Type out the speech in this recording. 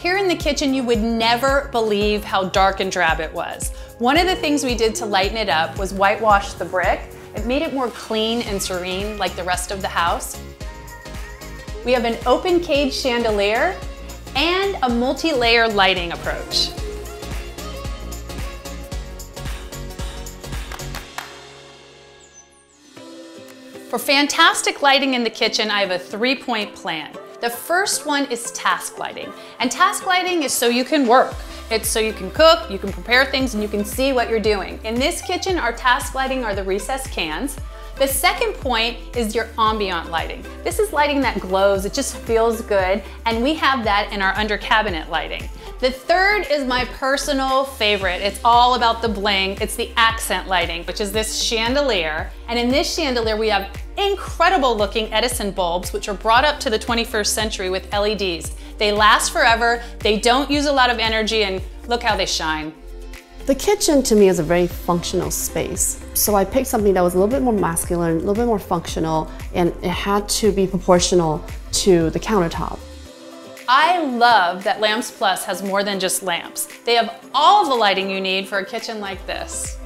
Here in the kitchen, you would never believe how dark and drab it was. One of the things we did to lighten it up was whitewash the brick. It made it more clean and serene like the rest of the house. We have an open cage chandelier and a multi-layer lighting approach. For fantastic lighting in the kitchen, I have a 3-point plan. The first one is task lighting. And task lighting is so you can work. It's so you can cook, you can prepare things, and you can see what you're doing. In this kitchen, our task lighting are the recessed cans. The second point is your ambient lighting. This is lighting that glows, it just feels good, and we have that in our under cabinet lighting. The third is my personal favorite. It's all about the bling. It's the accent lighting, which is this chandelier. And in this chandelier, we have incredible looking Edison bulbs, which are brought up to the 21st century with LEDs. They last forever, they don't use a lot of energy, and look how they shine. The kitchen to me is a very functional space. So I picked something that was a little bit more masculine, a little bit more functional, and it had to be proportional to the countertop. I love that Lamps Plus has more than just lamps. They have all the lighting you need for a kitchen like this.